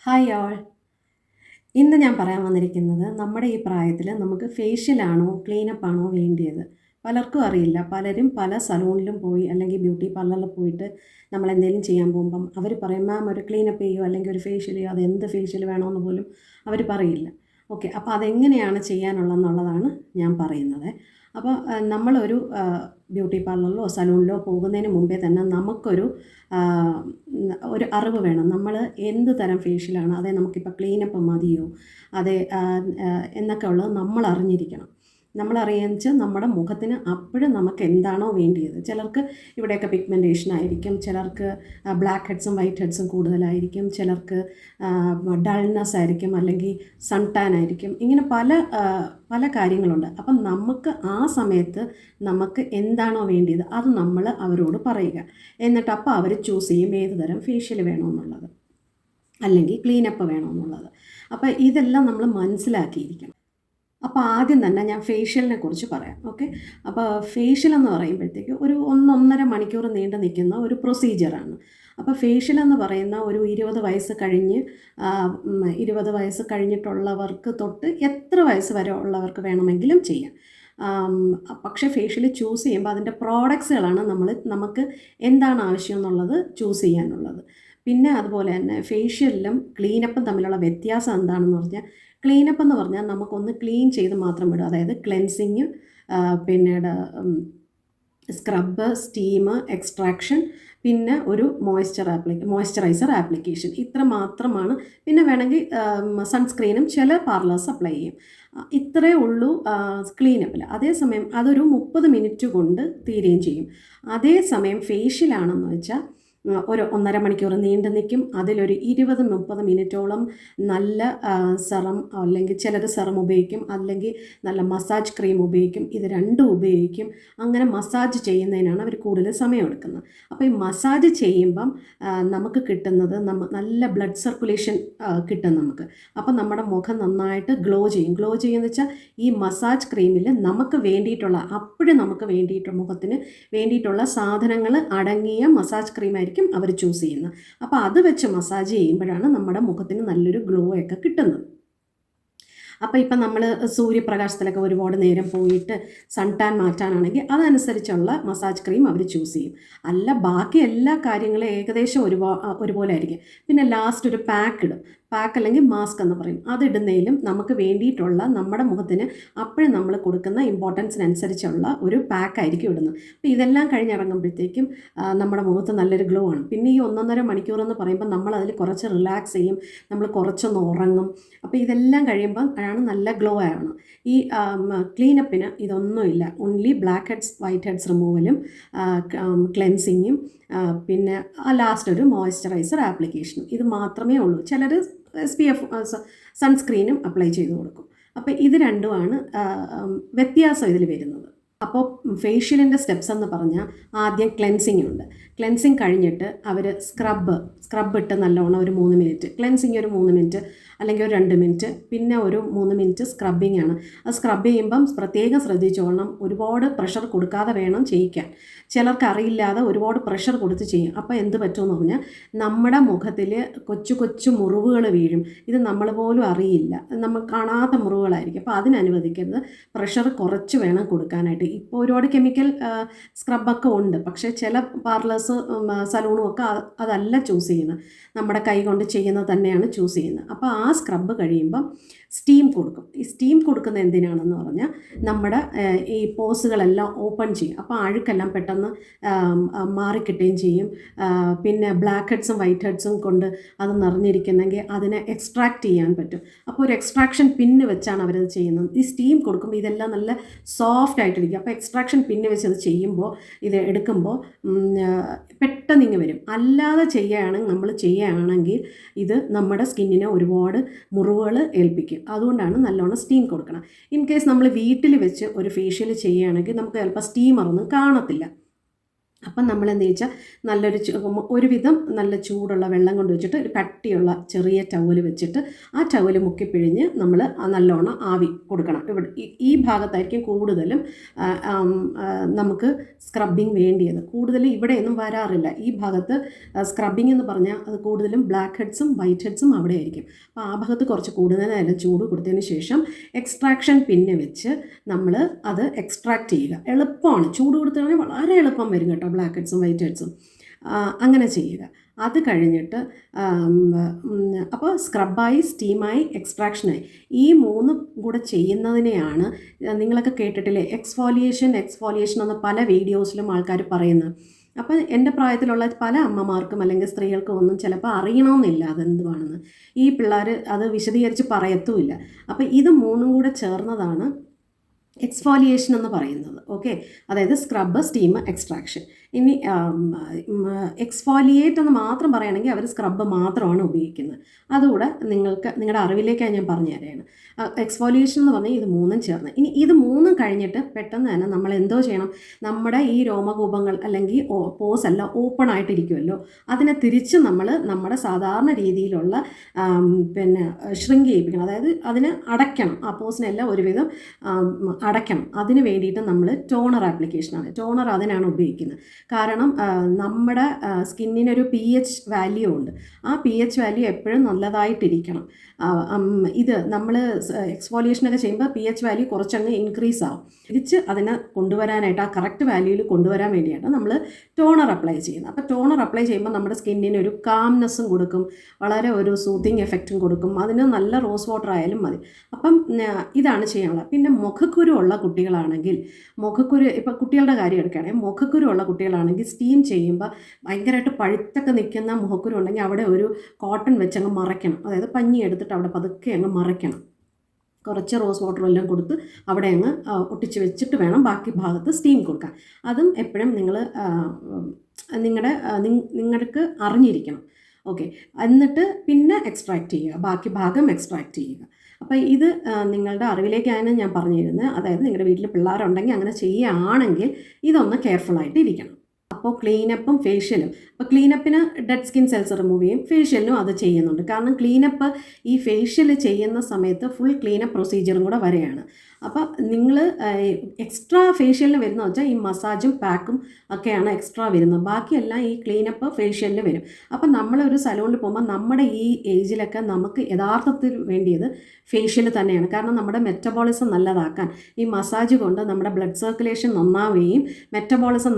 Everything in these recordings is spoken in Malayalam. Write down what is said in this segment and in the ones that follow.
Hi all. ഇന്ന് ഞാൻ പറയാൻ വന്നിരിക്കുന്നത് നമ്മുടെ ഈ പ്രായത്തിൽ നമുക്ക് ഫേഷ്യലാണോ ക്ലീനപ്പ് ആണോ വേണ്ടിയത്. പലർക്കും അറിയില്ല. പലരും പല സലൂണിലും പോയി അല്ലെങ്കിൽ ബ്യൂട്ടി പാർലറിൽ പോയിട്ട് നമ്മൾ എന്തെങ്കിലും ചെയ്യാൻ പോകുമ്പം അവർ പറയും മാം ഒരു ക്ലീനപ്പ് ചെയ്യോ അല്ലെങ്കിൽ ഒരു ഫേഷ്യൽ ചെയ്യോ, അത് എന്ത് ഫേഷ്യൽ വേണമെന്ന് പോലും അവർ പറയില്ല. ഓക്കെ, അപ്പോൾ അതെങ്ങനെയാണ് ചെയ്യാനുള്ളതെന്നുള്ളതാണ് ഞാൻ പറയുന്നത്. അപ്പോൾ നമ്മളൊരു ബ്യൂട്ടി പാർലറിലോ സലൂണിലോ പോകുന്നതിന് മുമ്പേ തന്നെ നമുക്കൊരു ആ, ഒരു അറിവ് വേണം. നമ്മൾ എന്ത് തരം ഫേഷ്യലാണ്, അതെ നമുക്കിപ്പോൾ ക്ലീനപ്പ് മതിയോ, അതെ എന്നൊക്കെ ഉള്ളത് നമ്മൾ അറിഞ്ഞിരിക്കണം. നമ്മളറിയാന്ന് വെച്ചാൽ നമ്മുടെ മുഖത്തിന് അപ്പോഴും നമുക്ക് എന്താണോ വേണ്ടിയത്. ചിലർക്ക് ഇവിടെയൊക്കെ പിഗ്മെൻറ്റേഷൻ ആയിരിക്കും, ചിലർക്ക് ബ്ലാക്ക് ഹെഡ്സും വൈറ്റ് ഹെഡ്സും കൂടുതലായിരിക്കും, ചിലർക്ക് ഡൾനെസ് ആയിരിക്കും, അല്ലെങ്കിൽ സൺ ടാൻ ആയിരിക്കും. ഇങ്ങനെ പല കാര്യങ്ങളുണ്ട്. അപ്പം നമുക്ക് ആ സമയത്ത് നമുക്ക് എന്താണോ വേണ്ടിയത് അത് നമ്മൾ അവരോട് പറയുക. എന്നിട്ട് അപ്പോൾ അവർ ചൂസ് ചെയ്യും ഏത് തരം ഫേഷ്യൽ വേണമെന്നുള്ളത് അല്ലെങ്കിൽ ക്ലീനപ്പ് വേണമെന്നുള്ളത്. അപ്പോൾ ഇതെല്ലാം നമ്മൾ മനസ്സിലാക്കിയിരിക്കണം. അപ്പോൾ ആദ്യം തന്നെ ഞാൻ ഫേഷ്യലിനെ കുറിച്ച് പറയാം. ഓക്കെ, അപ്പോൾ ഫേഷ്യൽ എന്ന് പറയുമ്പോഴത്തേക്ക് ഒരു 1-1.5 മണിക്കൂർ നീണ്ടു നിൽക്കുന്ന ഒരു പ്രൊസീജിയറാണ്. അപ്പോൾ ഫേഷ്യൽ എന്ന് പറയുന്ന ഒരു 20 വയസ്സ് കഴിഞ്ഞ് 20 വയസ്സ് കഴിഞ്ഞിട്ടുള്ളവർക്ക് തൊട്ട് എത്ര വയസ്സ് വരെ ഉള്ളവർക്ക് വേണമെങ്കിലും ചെയ്യാം. പക്ഷേ ഫേഷ്യൽ ചൂസ് ചെയ്യുമ്പോൾ അതിൻ്റെ പ്രോഡക്ട്സുകളാണ് നമുക്ക് എന്താണ് ആവശ്യം എന്നുള്ളത് ചൂസ് ചെയ്യാനുള്ളത്. പിന്നെ അതുപോലെ തന്നെ ഫേഷ്യലിലും ക്ലീനപ്പും തമ്മിലുള്ള വ്യത്യാസം എന്താണെന്ന് പറഞ്ഞാൽ, ക്ലീനപ്പ് എന്ന് പറഞ്ഞാൽ നമുക്കൊന്ന് ക്ലീൻ ചെയ്ത് മാത്രം വിടും. അതായത് ക്ലെൻസിങ്, പിന്നീട് സ്ക്രബ്, സ്റ്റീം, എക്സ്ട്രാക്ഷൻ, പിന്നെ ഒരു മോയ്സ്ചറൈസർ ആപ്ലിക്കേഷൻ. ഇത്ര മാത്രമാണ്. പിന്നെ വേണമെങ്കിൽ സൺസ്ക്രീനും ചില പാർലേഴ്സ് അപ്ലൈ ചെയ്യും. ഇത്രയേ ഉള്ളൂ ക്ലീനപ്പിൽ. അതേസമയം അതൊരു 30 മിനിറ്റ് കൊണ്ട് തീരുകയും ചെയ്യും. അതേസമയം ഫേഷ്യലാണെന്ന് വെച്ചാൽ ഒരു 1.5 മണിക്കൂർ നീണ്ടു നിൽക്കും. അതിലൊരു 20-30 മിനിറ്റോളം നല്ല സെറം, അല്ലെങ്കിൽ ചിലർ സെറം ഉപയോഗിക്കും, അല്ലെങ്കിൽ നല്ല മസാജ് ക്രീം ഉപയോഗിക്കും. ഇത് രണ്ടും ഉപയോഗിക്കും. അങ്ങനെ മസാജ് ചെയ്യുന്നതിനാണ് അവർ കൂടുതൽ സമയം എടുക്കുന്നത്. അപ്പോൾ ഈ മസാജ് ചെയ്യുമ്പം നമുക്ക് കിട്ടുന്നത് നല്ല ബ്ലഡ് സർക്കുലേഷൻ കിട്ടും നമുക്ക്. അപ്പോൾ നമ്മുടെ മുഖം നന്നായിട്ട് ഗ്ലോ ചെയ്യും. ഗ്ലോ ചെയ്യുമെന്ന് വെച്ചാൽ ഈ മസാജ് ക്രീമിൽ നമുക്ക് വേണ്ടിയിട്ടുള്ള നമുക്ക് വേണ്ടിയിട്ടുള്ള മുഖത്തിന് വേണ്ടിയിട്ടുള്ള സാധനങ്ങൾ അടങ്ങിയ മസാജ് ക്രീമായിരിക്കും അവർ ചൂസ് ചെയ്യുന്നത്. അപ്പോൾ അത് വെച്ച് മസാജ് ചെയ്യുമ്പോഴാണ് നമ്മുടെ മുഖത്തിന് നല്ലൊരു ഗ്ലോ ഒക്കെ കിട്ടുന്നത്. അപ്പോൾ ഇപ്പം നമ്മൾ സൂര്യപ്രകാശത്തിലൊക്കെ ഒരുപാട് നേരം പോയിട്ട് സൺ ടാൻ മാറ്റാനാണെങ്കിൽ അതനുസരിച്ചുള്ള മസാജ് ക്രീം അവർ ചൂസ് ചെയ്യും. അല്ല, ബാക്കി എല്ലാ കാര്യങ്ങളും ഏകദേശം ഒരുപോലെ ആയിരിക്കും. പിന്നെ ലാസ്റ്റ് ഒരു പാക്ക് ഇടും. പാക്ക് അല്ലെങ്കിൽ മാസ്ക് എന്ന് പറയും. അതിടുന്നതിലും നമുക്ക് വേണ്ടിയിട്ടുള്ള നമ്മുടെ മുഖത്തിന് അപ്പോഴും നമ്മൾ കൊടുക്കുന്ന ഇമ്പോർട്ടൻസിനനുസരിച്ചുള്ള ഒരു പാക്കായിരിക്കും ഇടുന്നത്. അപ്പോൾ ഇതെല്ലാം കഴിഞ്ഞിറങ്ങുമ്പോഴത്തേക്കും നമ്മുടെ മുഖത്ത് നല്ലൊരു ഗ്ലോ ആണ്. പിന്നെ ഈ 1-1.5 മണിക്കൂർ എന്ന് പറയുമ്പോൾ നമ്മൾ അതിൽ കുറച്ച് റിലാക്സ് ചെയ്യും, നമ്മൾ കുറച്ചൊന്ന് ഉറങ്ങും. അപ്പോൾ ഇതെല്ലാം കഴിയുമ്പം ആണ് നല്ല ഗ്ലോ ആണ്. ഈ ക്ലീനപ്പിന് ഇതൊന്നുമില്ല. Only black heads white heads റിമൂവലും ക്ലെൻസിങ്ങും പിന്നെ ലാസ്റ്റ് ഒരു മോയ്സ്ചറൈസർ ആപ്ലിക്കേഷനും. ഇത് മാത്രമേ ഉള്ളൂ. ചിലർ SPF സൺസ്ക്രീനും അപ്ലൈ ചെയ്ത് കൊടുക്കും. അപ്പോൾ ഇത് രണ്ടുമാണ് വ്യത്യാസം ഇതിൽ വരുന്നത്. അപ്പോൾ ഫേഷ്യലിൻ്റെ സ്റ്റെപ്സ് എന്ന് പറഞ്ഞാൽ ആദ്യം ക്ലെൻസിങ് ഉണ്ട്. ക്ലെൻസിങ് കഴിഞ്ഞിട്ട് അവർ സ്ക്രബ് ഇട്ട് നല്ലോണം ഒരു 3 മിനിറ്റ്, ക്ലെൻസിങ് ഒരു 3 മിനിറ്റ് അല്ലെങ്കിൽ ഒരു 2 മിനിറ്റ്, പിന്നെ ഒരു 3 മിനിറ്റ് സ്ക്രബിങ് ആണ്. അത് സ്ക്രബ് ചെയ്യുമ്പം പ്രത്യേകം ശ്രദ്ധിച്ചോളണം, ഒരുപാട് പ്രഷർ കൊടുക്കാതെ വേണം ചെയ്യിക്കാൻ. ചിലർക്ക് അറിയില്ലാതെ ഒരുപാട് പ്രഷർ കൊടുത്ത് ചെയ്യും. അപ്പോൾ എന്ത് പറ്റുമെന്ന് പറഞ്ഞാൽ നമ്മുടെ മുഖത്തിൽ കൊച്ചു കൊച്ചു മുറിവുകൾ വീഴും. ഇത് നമ്മൾ പോലും അറിയില്ല, നമ്മൾ കാണാത്ത മുറിവുകളായിരിക്കും. അപ്പോൾ അതിനനുവദിക്കരുത്. പ്രഷർ കുറച്ച് വേണം കൊടുക്കാനായിട്ട്. ഇപ്പോൾ ഒരുപാട് കെമിക്കൽ സ്ക്രബൊക്കെ ഉണ്ട്, പക്ഷേ ചില പാർലേഴ്സ് സലൂണും ഒക്കെ അതല്ല ചൂസ് ചെയ്യുന്നത്, നമ്മുടെ കൈ കൊണ്ട് ചെയ്യുന്നത് തന്നെയാണ് ചൂസ് ചെയ്യുന്നത്. അപ്പോൾ ആ സ്ക്രബ് കഴിയുമ്പം സ്റ്റീം കൊടുക്കും. ഈ സ്റ്റീം കൊടുക്കുന്നത് എന്തിനാണെന്ന് പറഞ്ഞാൽ നമ്മുടെ ഈ പോസുകളെല്ലാം ഓപ്പൺ ചെയ്യും. അപ്പോൾ അഴുക്കെല്ലാം പെട്ടെന്ന് മാറിക്കിട്ടുകയും ചെയ്യും. പിന്നെ ബ്ലാക്ക് ഹെഡ്സും വൈറ്റ് ഹെഡ്സും കൊണ്ട് അത് നിറഞ്ഞിരിക്കുന്നെങ്കിൽ അതിനെ എക്സ്ട്രാക്റ്റ് ചെയ്യാൻ പറ്റും. അപ്പോൾ ഒരു എക്സ്ട്രാക്ഷൻ പിന്ന് വെച്ചാണ് അവരത് ചെയ്യുന്നത്. ഈ സ്റ്റീം കൊടുക്കുമ്പോൾ ഇതെല്ലാം നല്ല സോഫ്റ്റ് ആയിട്ടിരിക്കും. അപ്പോൾ എക്സ്ട്രാക്ഷൻ പിന്ന് വെച്ച് അത് ചെയ്യുമ്പോൾ, ഇത് എടുക്കുമ്പോൾ പെട്ടെന്ന് ഇങ്ങ് വരും. അല്ലാതെ നമ്മൾ ചെയ്യുകയാണെങ്കിൽ ഇത് നമ്മുടെ സ്കിന്നിനെ ഒരുപാട് മുറിവുകൾ ഏൽപ്പിക്കും. അതുകൊണ്ടാണ് നല്ലോണം സ്റ്റീം കൊടുക്കണം. ഇൻ കേസ് നമ്മൾ വീട്ടിൽ വെച്ച് ഒരു ഫേഷ്യൽ ചെയ്യുകയാണെങ്കിൽ നമുക്ക് ചിലപ്പോൾ സ്റ്റീമറൊന്നും കാണത്തില്ല. അപ്പം നമ്മളെന്ത് വെച്ചാൽ ഒരുവിധം നല്ല ചൂടുള്ള വെള്ളം കൊണ്ട് വെച്ചിട്ട് ഒരു കട്ടിയുള്ള ചെറിയ ടവല് വെച്ചിട്ട് ആ ടവല് മുക്കിപ്പിഴിഞ്ഞ് നമ്മൾ നല്ലോണം ആവി കൊടുക്കണം. ഇവിടെ ഈ ഭാഗത്തായിരിക്കും കൂടുതലും നമുക്ക് സ്ക്രബിങ് വേണ്ടിയത്. കൂടുതൽ ഇവിടെയൊന്നും വരാറില്ല. ഈ ഭാഗത്ത് സ്ക്രബിങ് എന്ന് പറഞ്ഞാൽ അത് കൂടുതലും ബ്ലാക്ക് ഹെഡ്സും വൈറ്റ് ഹെഡ്സും അവിടെ ആയിരിക്കും. അപ്പോൾ ആ ഭാഗത്ത് കുറച്ച് കൂടുതലായാലും ചൂട് കൊടുത്തതിന് ശേഷം എക്സ്ട്രാക്ഷൻ പിന്നെ വെച്ച് നമ്മൾ അത് എക്സ്ട്രാക്ട് ചെയ്യുക. എളുപ്പമാണ്. ചൂട് കൊടുത്താൽ വളരെ എളുപ്പം വരും കേട്ടോ, ബ്ലാക്ക് ഹെഡ്സും വൈറ്റ് ഹെഡ്സും. അങ്ങനെ ചെയ്യുക. അത് കഴിഞ്ഞിട്ട് അപ്പോൾ സ്ക്രബായി, സ്റ്റീമായി, എക്സ്ട്രാക്ഷനായി, ഈ മൂന്നും കൂടെ ചെയ്യുന്നതിനെയാണ് നിങ്ങളൊക്കെ കേട്ടിട്ടില്ലേ എക്സ്ഫോലിയേഷൻ എന്ന് പല വീഡിയോസിലും ആൾക്കാർ പറയുന്നത്. അപ്പോൾ എൻ്റെ പ്രായത്തിലുള്ള പല അമ്മമാർക്കും അല്ലെങ്കിൽ സ്ത്രീകൾക്കും ഒന്നും ചിലപ്പോൾ അറിയണമെന്നില്ല അതെന്തുവാണെന്ന്. ഈ പിള്ളേർ അത് വിശദീകരിച്ച് പറയത്തുമില്ല. അപ്പോൾ ഇത് മൂന്നും കൂടെ ചേർന്നതാണ് എക്സ്ഫോലിയേഷൻ എന്ന് പറയുന്നത്. ഓക്കെ, അതായത് സ്ക്രബ്, സ്റ്റീം, എക്സ്ട്രാക്ഷൻ. ഇനി എക്സ്ഫോലിയേറ്റ് എന്ന് മാത്രം പറയുകയാണെങ്കിൽ അവർ സ്ക്രബ് മാത്രമാണ് ഉപയോഗിക്കുന്നത്. അതുകൂടെ നിങ്ങളുടെ അറിവിലേക്കാണ് ഞാൻ പറഞ്ഞു തരാണ്. എക്സ്ഫോലിയേഷൻ എന്ന് പറഞ്ഞാൽ ഇത് മൂന്നും ചേർന്ന്. ഇനി ഇത് മൂന്നും കഴിഞ്ഞിട്ട് പെട്ടെന്ന് തന്നെ നമ്മൾ എന്തോ ചെയ്യണം, നമ്മുടെ ഈ രോമകൂപങ്ങൾ അല്ലെങ്കിൽ പോസ് എല്ലാം ഓപ്പൺ ആയിട്ടിരിക്കുമല്ലോ, അതിനെ തിരിച്ച് നമ്മൾ നമ്മുടെ സാധാരണ രീതിയിലുള്ള ഷ്രിങ്ക് ചെയ്യിപ്പിക്കണം. അതായത് അതിനെ അടയ്ക്കണം. ആ പോസിനെല്ലാം ഒരുവിധം അടയ്ക്കണം. അതിന് വേണ്ടിയിട്ട് നമ്മൾ ടോണർ ആപ്ലിക്കേഷനാണ്. ടോണർ അതിനാണ് ഉപയോഗിക്കുന്നത്. കാരണം നമ്മുടെ സ്കിന്നിനൊരു pH വാല്യൂ ഉണ്ട്. ആ pH വാല്യൂ എപ്പോഴും നല്ലതായിട്ടിരിക്കണം. ഇത് നമ്മൾ എക്സ്ഫോലിയേഷനൊക്കെ ചെയ്യുമ്പോൾ pH വാല്യൂ കുറച്ചങ്ങ് ഇൻക്രീസ് ആവും. തിരിച്ച് അതിനെ കൊണ്ടുവരാനായിട്ട്, ആ കറക്റ്റ് വാല്യൂയിൽ കൊണ്ടുവരാൻ വേണ്ടിയാണ് നമ്മൾ ടോണർ അപ്ലൈ ചെയ്യുന്നത്. അപ്പോൾ ടോണർ അപ്ലൈ ചെയ്യുമ്പോൾ നമ്മുടെ സ്കിന്നിന് ഒരു കാംനെസ്സും കൊടുക്കും, വളരെ ഒരു സൂത്തിങ് എഫക്റ്റും കൊടുക്കും. അതിന് നല്ല റോസ് വാട്ടർ ആയാലും മതി. അപ്പം ഇതാണ് ചെയ്യാനുള്ളത്. പിന്നെ മുഖക്കുരു ഉള്ള കുട്ടികളാണെങ്കിൽ, ഇപ്പോൾ കുട്ടികളുടെ കാര്യം എടുക്കുകയാണെങ്കിൽ, മുഖക്കുരു ഉള്ള കുട്ടികളാണെങ്കിൽ സ്റ്റീം ചെയ്യുമ്പോൾ ഭയങ്കരമായിട്ട് പഴുത്തൊക്കെ നിൽക്കുന്ന മുഖക്കുരു ഉണ്ടെങ്കിൽ അവിടെ ഒരു കോട്ടൺ വെച്ചങ്ങ് മറയ്ക്കണം. അതായത് പഞ്ഞി എടുത്തിട്ട് അവിടെ പതുക്കെ അങ്ങ് മറയ്ക്കണം. കുറച്ച് റോസ് വാട്ടർ എല്ലാം കൊടുത്ത് അവിടെ അങ്ങ് ഒട്ടിച്ച് വെച്ചിട്ട് വേണം ബാക്കി ഭാഗത്ത് സ്റ്റീം കൊടുക്കാൻ. അതും എപ്പോഴും നിങ്ങൾക്ക് അറിഞ്ഞിരിക്കണം. ഓക്കെ, എന്നിട്ട് പിന്നെ എക്സ്ട്രാക്ട് ചെയ്യുക, ബാക്കി ഭാഗം എക്സ്ട്രാക്ട് ചെയ്യുക. അപ്പോൾ ഇത് നിങ്ങളുടെ അറിവിലേക്കാണ് ഞാൻ പറഞ്ഞു തരുന്നത്. അതായത് നിങ്ങളുടെ വീട്ടിൽ പിള്ളേരുണ്ടെങ്കിൽ അങ്ങനെ ചെയ്യുകയാണെങ്കിൽ ഇതൊന്ന് കെയർഫുള്ളായിട്ട് ഇരിക്കണം. അപ്പോൾ ക്ലീനപ്പും ഫേഷ്യലും, അപ്പോൾ ക്ലീനപ്പിന് ഡെഡ് സ്കിൻ സെൽസ് റിമൂവ് ചെയ്യും, ഫേഷ്യലിനും അത് ചെയ്യുന്നുണ്ട്. കാരണം ക്ലീനപ്പ് ഈ ഫേഷ്യൽ ചെയ്യുന്ന സമയത്ത് ഫുൾ ക്ലീനപ്പ് പ്രൊസീജിയറും കൂടെ വരെയാണ്. അപ്പോൾ നിങ്ങൾ എക്സ്ട്രാ ഫേഷ്യലിന് വരുന്നത് വെച്ചാൽ ഈ മസാജും പാക്കും ഒക്കെയാണ് എക്സ്ട്രാ വരുന്നത്. ബാക്കിയെല്ലാം ഈ ക്ലീനപ്പ് ഫേഷ്യലിന് വരും. അപ്പം നമ്മളൊരു സലൂണിൽ പോകുമ്പോൾ നമ്മുടെ ഈ ഏജിലൊക്കെ നമുക്ക് യഥാർത്ഥത്തിൽ വേണ്ടിയത് ഫേഷ്യൽ തന്നെയാണ്. കാരണം നമ്മുടെ മെറ്റബോളിസം നല്ലതാക്കാൻ, ഈ മസാജ് കൊണ്ട് നമ്മുടെ ബ്ലഡ് സർക്കുലേഷൻ നന്നാവുകയും മെറ്റബോളിസം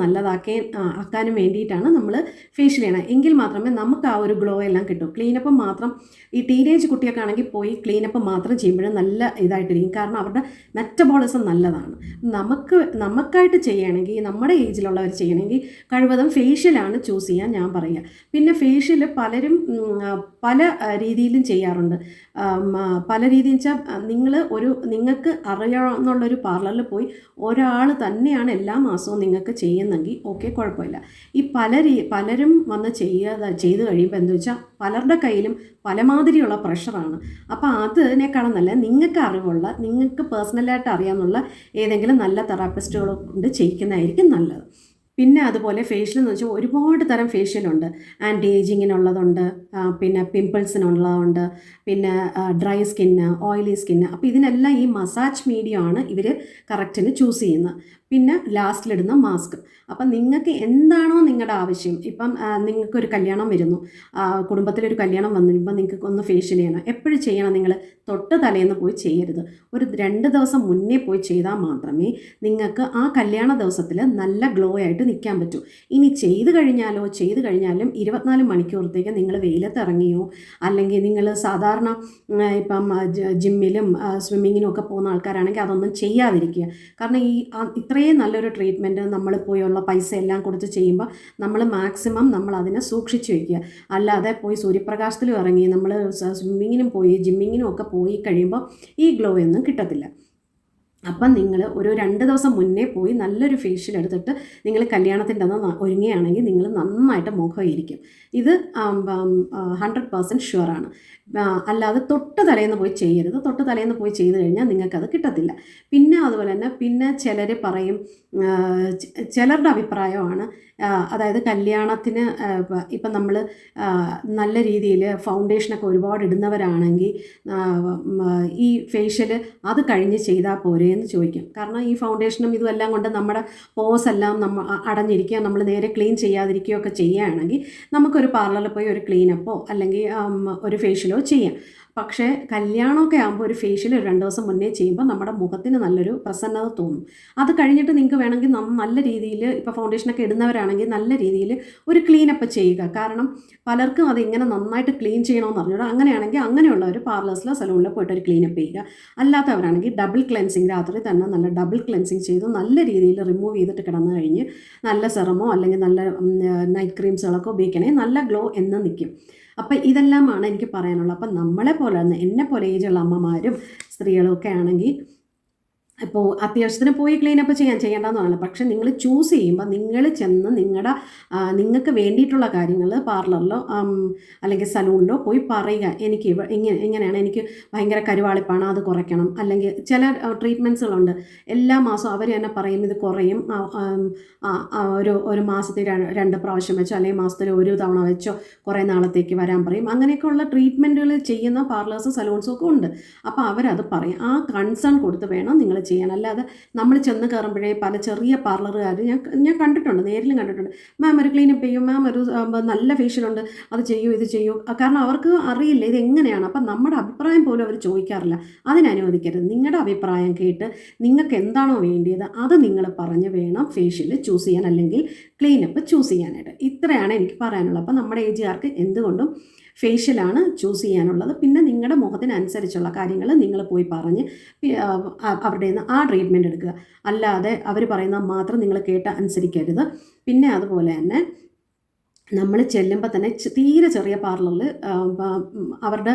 ആക്കാനും വേണ്ടിയിട്ടാണ് നമ്മൾ ഫേഷ്യൽ ചെയ്യണം. എങ്കിൽ മാത്രമേ നമുക്ക് ആ ഒരു ഗ്ലോ എല്ലാം കിട്ടൂ. ക്ലീനപ്പ് മാത്രം ഈ ടീനേജ് കുട്ടിയൊക്കെയാണെങ്കിൽ പോയി ക്ലീനപ്പ് മാത്രം ചെയ്യുമ്പോഴും നല്ല ഇതായിട്ടിരിക്കും. കാരണം അവരുടെ മെറ്റബോളിസം നല്ലതാണ്. നമുക്കായിട്ട് ചെയ്യണമെങ്കിൽ, നമ്മുടെ ഏജിലുള്ളവർ ചെയ്യണമെങ്കിൽ കഴിവതും ഫേഷ്യലാണ് ചൂസ് ചെയ്യാൻ ഞാൻ പറയുക. പിന്നെ ഫേഷ്യൽ പലരും പല രീതിയിലും ചെയ്യാറുണ്ട്. പല രീതിയിൽ വെച്ചാൽ നിങ്ങൾക്ക് അറിയാമെന്നുള്ളൊരു പാർലറിൽ പോയി ഒരാൾ തന്നെയാണ് എല്ലാ മാസവും നിങ്ങൾക്ക് ചെയ്യുന്നെങ്കിൽ ഓക്കെ, കുഴപ്പമില്ല. ഈ പലരും വന്ന് ചെയ്ത് കഴിയുമ്പോൾ എന്താ വെച്ചാൽ പലരുടെ കയ്യിലും പലമാതിരിയുള്ള പ്രഷറാണ്. അപ്പോൾ അതിനേക്കാളും നല്ല നിങ്ങൾക്ക് പേഴ്സണലായിട്ട് അറിയാമെന്നുള്ള ഏതെങ്കിലും നല്ല തെറാപ്പിസ്റ്റുകളെ കൊണ്ട് ചെയ്യിക്കുന്നതായിരിക്കും നല്ലത്. പിന്നെ അതുപോലെ ഫേഷ്യൽ എന്ന് വെച്ചാൽ ഒരുപാട് തരം ഫേഷ്യലുണ്ട്. ആൻറ്റി ഏജിങ്ങിനുള്ളതുണ്ട്, പിന്നെ പിമ്പിൾസിനുള്ളതുണ്ട്, പിന്നെ ഡ്രൈ സ്കിന്ന്, ഓയിലി സ്കിന്ന്. അപ്പോൾ ഇതിനെല്ലാം ഈ മസാജ് മീഡിയമാണ് ഇവർ കറക്റ്റിന് ചൂസ് ചെയ്യുന്നത്. പിന്നെ ലാസ്റ്റിലിടുന്ന മാസ്ക്. അപ്പം നിങ്ങൾക്ക് എന്താണോ നിങ്ങളുടെ ആവശ്യം, ഇപ്പം നിങ്ങൾക്കൊരു കല്യാണം വരുന്നു, കുടുംബത്തിലൊരു കല്യാണം വന്നിരുമ്പോൾ നിങ്ങൾക്ക് ഒന്ന് ഫേഷ്യൽ ചെയ്യണം. എപ്പോഴും ചെയ്യണം, നിങ്ങൾ തൊട്ട് തലേന്ന് പോയി ചെയ്യരുത്. ഒരു 2 ദിവസം മുന്നേ പോയി ചെയ്താൽ മാത്രമേ നിങ്ങൾക്ക് ആ കല്യാണ ദിവസത്തിൽ നല്ല ഗ്ലോ ആയിട്ട് നിൽക്കാൻ പറ്റൂ. ഇനി ചെയ്ത് കഴിഞ്ഞാലും 24 മണിക്കൂറത്തേക്ക് നിങ്ങൾ വെയിലത്ത് ഇറങ്ങിയോ അല്ലെങ്കിൽ നിങ്ങൾ സാധാരണ ഇപ്പം ജിമ്മിലും സ്വിമ്മിങ്ങിനും ഒക്കെ പോകുന്ന ആൾക്കാരാണെങ്കിൽ അതൊന്നും ചെയ്യാതിരിക്കുക. കാരണം ഇത്രയും നല്ലൊരു ട്രീറ്റ്മെൻറ്റ് നമ്മൾ പോയുള്ള പൈസ എല്ലാം കൊടുത്ത് ചെയ്യുമ്പോൾ നമ്മൾ മാക്സിമം അതിനെ സൂക്ഷിച്ച് വയ്ക്കുക. അല്ലാതെ പോയി സൂര്യപ്രകാശത്തിലും ഇറങ്ങി നമ്മൾ സ്വിമ്മിങ്ങിനും പോയി ജിമ്മിങ്ങിനും ഒക്കെ പോയി കഴിയുമ്പോൾ ഈ ഗ്ലോ ഒന്നും കിട്ടത്തില്ല. അപ്പം നിങ്ങൾ ഒരു 2 ദിവസം മുന്നേ പോയി നല്ലൊരു ഫേഷ്യൽ എടുത്തിട്ട് നിങ്ങൾ കല്യാണത്തിൻ്റെ അന്ന് ഒരുങ്ങുകയാണെങ്കിൽ നിങ്ങൾ നന്നായിട്ട് മുഖം ഇരിക്കും. ഇത് 100% ഷുവറാണ്. അല്ലാതെ തൊട്ട് തലേന്ന് പോയി ചെയ്യരുത്. തൊട്ട് തലേന്ന് പോയി ചെയ്ത് കഴിഞ്ഞാൽ നിങ്ങൾക്കത് കിട്ടത്തില്ല. പിന്നെ അതുപോലെ തന്നെ പിന്നെ ചിലർ പറയും, ചിലരുടെ അഭിപ്രായമാണ്, അതായത് കല്യാണത്തിന് ഇപ്പം നമ്മൾ നല്ല രീതിയിൽ ഫൗണ്ടേഷനൊക്കെ ഒരുപാട് ഇടുന്നവരാണെങ്കിൽ ഈ ഫേഷ്യൽ അത് കഴിഞ്ഞ് ചെയ്താൽ പോരെ എന്ന് ചോദിക്കും. കാരണം ഈ ഫൗണ്ടേഷനും ഇതുമെല്ലാം കൊണ്ട് നമ്മുടെ പോസ് എല്ലാം അടഞ്ഞിരിക്കുക, നമ്മൾ നേരെ ക്ലീൻ ചെയ്യാതിരിക്കുകയോ ഒക്കെ ചെയ്യുകയാണെങ്കിൽ നമുക്കൊരു പാർലറിൽ പോയി ഒരു ക്ലീനപ്പോ അല്ലെങ്കിൽ ഒരു ഫേഷ്യലോ ചെയ്യാം. പക്ഷേ കല്യാണമൊക്കെ ആകുമ്പോൾ ഒരു ഫേഷ്യൽ ഒരു 2 ദിവസം മുന്നേ ചെയ്യുമ്പോൾ നമ്മുടെ മുഖത്തിന് നല്ലൊരു പ്രസന്നത തോന്നും. അത് കഴിഞ്ഞിട്ട് നിങ്ങൾക്ക് വേണമെങ്കിൽ നല്ല രീതിയിൽ ഇപ്പോൾ ഫൗണ്ടേഷനൊക്കെ ഇടുന്നവരാണെങ്കിൽ നല്ല രീതിയിൽ ഒരു ക്ലീനപ്പ് ചെയ്യുക. കാരണം പലർക്കും അത് ഇങ്ങനെ നന്നായിട്ട് ക്ലീൻ ചെയ്യണമെന്ന് പറഞ്ഞുകൂടാ. അങ്ങനെയാണെങ്കിൽ അങ്ങനെയുള്ളവർ പാർലേഴ്സിലോ സലൂണിലോ പോയിട്ട് ഒരു ക്ലീനപ്പ് ചെയ്യുക. അല്ലാത്തവരാണെങ്കിൽ ഡബിൾ ക്ലെൻസിങ്, രാത്രി തന്നെ നല്ല ഡബിൾ ക്ലെൻസിങ് ചെയ്ത് നല്ല രീതിയിൽ റിമൂവ് ചെയ്തിട്ട് കിടന്നു കഴിഞ്ഞ് നല്ല സെറമോ അല്ലെങ്കിൽ നല്ല നൈറ്റ് ക്രീംസുകളൊക്കെ ഉപയോഗിക്കണേ നല്ല ഗ്ലോ എന്ന് നിൽക്കും. അപ്പം ഇതെല്ലാമാണ് എനിക്ക് പറയാനുള്ളത്. അപ്പം നമ്മളെ പോലെ തന്നെ എന്നെപ്പോലെ ഏജുള്ള അമ്മമാരും സ്ത്രീകളും ഒക്കെ ആണെങ്കിൽ ഇപ്പോൾ അത്യാവശ്യത്തിന് പോയി ക്ലീനപ്പ് ചെയ്യേണ്ടതെന്ന് പറഞ്ഞാൽ, പക്ഷേ നിങ്ങൾ ചൂസ് ചെയ്യുമ്പോൾ നിങ്ങൾ ചെന്ന് നിങ്ങൾക്ക് വേണ്ടിയിട്ടുള്ള കാര്യങ്ങൾ പാർലറിലോ അല്ലെങ്കിൽ സലൂണിലോ പോയി പറയുക. എനിക്ക് ഇങ്ങനെയാണ്, എനിക്ക് ഭയങ്കര കരുവാളിപ്പാണ്, അത് കുറയ്ക്കണം. അല്ലെങ്കിൽ ചില ട്രീറ്റ്മെൻറ്റ്സുകളുണ്ട്, എല്ലാ മാസവും അവർ തന്നെ പറയും ഇത് കുറയും, ഒരു മാസത്തിൽ 2 പ്രാവശ്യം വെച്ചോ അല്ലെങ്കിൽ മാസത്തിൽ 1 തവണ വെച്ചോ കുറേ നാളത്തേക്ക് വരാൻ പറയും. അങ്ങനെയൊക്കെയുള്ള ട്രീറ്റ്മെൻറ്റുകൾ ചെയ്യുന്ന പാർലേഴ്സും സലൂൺസും ഒക്കെ ഉണ്ട്. അപ്പോൾ അവരത് പറയും. ആ കൺസേൺ കൊടുത്ത് വേണം നിങ്ങൾ ചെയ്യാൻ. അല്ലാതെ നമ്മൾ ചെന്ന് കയറുമ്പോഴേ പല ചെറിയ പാർലറുകാർ ഞാൻ കണ്ടിട്ടുണ്ട്, നേരിലും കണ്ടിട്ടുണ്ട്, മാം ഒരു ക്ലീനപ്പ് ചെയ്യും, മാം ഒരു നല്ല ഫേഷ്യലുണ്ട്, അത് ചെയ്യൂ ഇത് ചെയ്യൂ. കാരണം അവർക്ക് അറിയില്ല ഇത് എങ്ങനെയാണ്. അപ്പം നമ്മുടെ അഭിപ്രായം പോലും അവർ ചോദിക്കാറില്ല. അതിനനുവദിക്കരുത്. നിങ്ങളുടെ അഭിപ്രായം കേട്ട് നിങ്ങൾക്ക് എന്താണോ വേണ്ടിയത് അത് നിങ്ങൾ പറഞ്ഞ് വേണം ഫേഷ്യൽ ചൂസ് ചെയ്യാൻ അല്ലെങ്കിൽ ക്ലീനപ്പ് ചൂസ് ചെയ്യാനായിട്ട്. ഇത്രയാണ് എനിക്ക് പറയാനുള്ളത്. അപ്പം നമ്മുടെ ഏജുകാർക്ക് എന്തുകൊണ്ടും ഫേഷ്യലാണ് ചൂസ് ചെയ്യാനുള്ളത്. പിന്നെ നിങ്ങളുടെ മുഖത്തിനനുസരിച്ചുള്ള കാര്യങ്ങൾ നിങ്ങൾ പോയി പറഞ്ഞ് അവരുടെ നിന്ന് ആ ട്രീറ്റ്മെൻറ്റ് എടുക്കുക. അല്ലാതെ അവർ പറയുന്നത് മാത്രം നിങ്ങൾ കേട്ട് അനുസരിക്കരുത്. പിന്നെ അതുപോലെ തന്നെ നമ്മൾ ചെല്ലുമ്പോൾ തന്നെ തീരെ ചെറിയ പാർലറിൽ അവരുടെ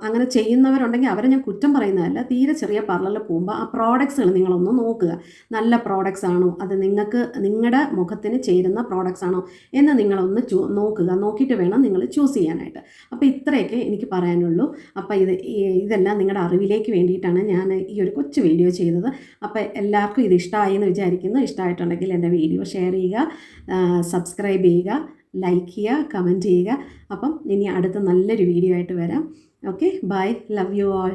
അങ്ങനെ ചെയ്യുന്നവരുണ്ടെങ്കിൽ അവരെ ഞാൻ കുറ്റം പറയുന്നതല്ല. തീരെ ചെറിയ പാർലറിൽ പോകുമ്പോൾ ആ പ്രോഡക്ട്സുകൾ നിങ്ങളൊന്ന് നോക്കുക. നല്ല പ്രോഡക്ട്സ് ആണോ, അത് നിങ്ങളുടെ മുഖത്തിന് ചേരുന്ന പ്രോഡക്ട്സ് ആണോ എന്ന് നിങ്ങളൊന്ന് നോക്കുക. നോക്കിയിട്ട് വേണം നിങ്ങൾ ചൂസ് ചെയ്യാനായിട്ട്. അപ്പോൾ ഇത്രയൊക്കെ എനിക്ക് പറയാനുള്ളൂ. അപ്പോൾ ഇതെല്ലാം നിങ്ങളുടെ അറിവിലേക്ക് വേണ്ടിയിട്ടാണ് ഞാൻ ഈ ഒരു കൊച്ചു വീഡിയോ ചെയ്തത്. അപ്പോൾ എല്ലാവർക്കും ഇത് ഇഷ്ടമായി എന്ന് വിചാരിക്കുന്നു. ഇഷ്ടമായിട്ടുണ്ടെങ്കിൽ എൻ്റെ വീഡിയോ ഷെയർ ചെയ്യുക, സബ്സ്ക്രൈബ് ചെയ്യുക, ലൈക്ക് ചെയ്യുക, കമൻറ്റ് ചെയ്യുക. അപ്പം ഇനി അടുത്ത നല്ലൊരു വീഡിയോ ആയിട്ട് വരാം. Okay, bye, love you all.